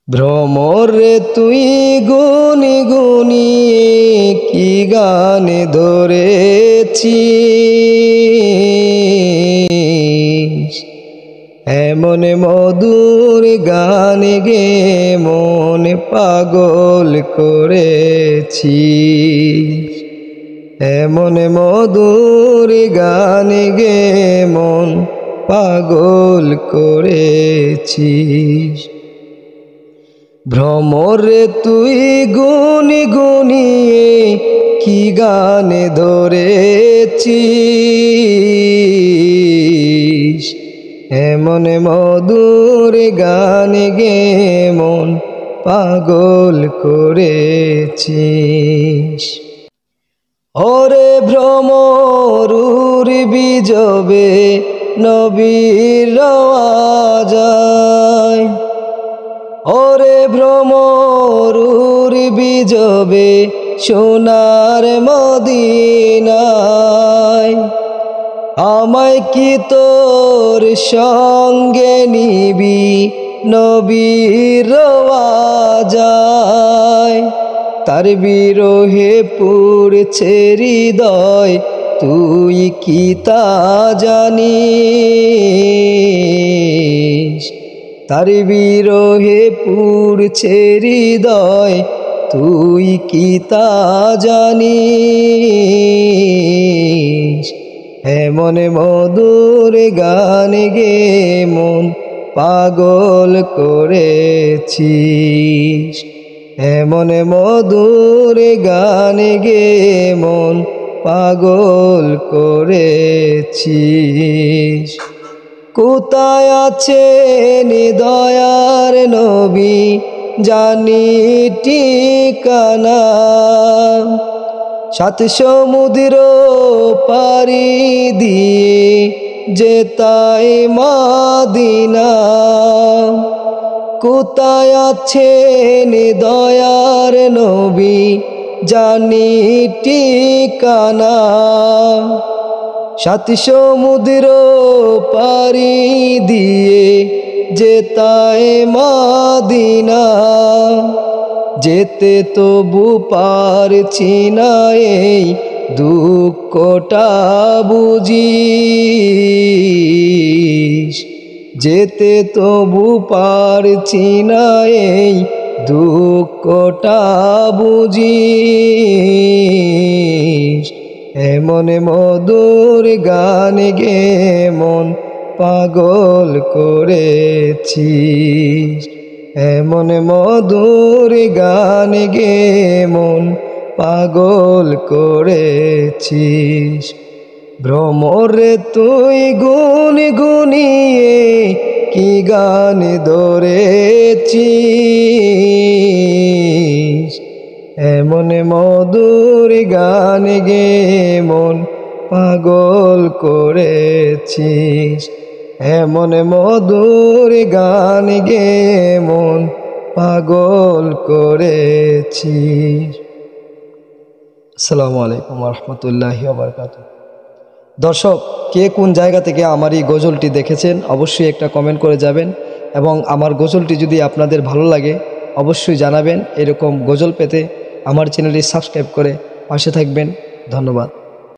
ভ্রমরে তুই গুনি গুনি কি গানে ধরেছিস, এমন মধুর গানে গে মন পাগল করেছিস, এমন মধুর গানে গে মন পাগল করেছিস। ভ্রমরে তুই গুনি গুনি কি গানে ধরেছিস, এমন মধুর গানে গে মন পাগল করেছিস। ওরে ভ্রমরুর বিজবে নবীর রওয়াজায়, ওরে ভ্রমরুর বিজবে সোনার মদিনায়, আমায় কি তোর সঙ্গে নিবি নবীর রওয়াজায়, তার বিরহে পুড়ছে হৃদয় তুই কি তা জানিস, তার বিরহে পুড়ছে হৃদয় তুই কি তা জানিস, এমন মধুর গানে গে মন পাগল করেছিস, এমন মধুর গানে গে মন পাগল করেছিস। কোথায় আছেন দয়ার নবী জানি ঠিকানা, সাত সমুদ্র পাড়ি দিয়ে যেতাই মদিনা, কোথায় আছেন দয়ার নবী জানি ঠিকানা, সাত সমুদ্র পাড়ি দিয়ে যেতাই মদিনা, যেতে তবু পারছি না এই দুঃখটা বুঝিস, যেতে তবু পারছি না এই দুঃখটা বুঝিস, এমন মধুর গানে গে মন পাগল করেছিস, এমন মধুর গানে গে মন পাগল করেছিস। ভ্রমরে তুই গুনি গুনিয়ে কি গান ধরেছিস, এমন মধুর গান গে মন পাগল করেছিস, এমন মধুর গান গে মন পাগল করেছিস। আসসালামু আলাইকুম ওয়া রাহমাতুল্লাহি ওয়া বারাকাতুহু। দর্শক, কে কোন জায়গা থেকে আমার এই গজলটি দেখেছেন অবশ্যই একটা কমেন্ট করে যাবেন, এবং আমার গজলটি যদি আপনাদের ভালো লাগে অবশ্যই জানাবেন। এরকম গজল পেতে আমার চ্যানেলটি সাবস্ক্রাইব করে পাশে থাকবেন। ধন্যবাদ।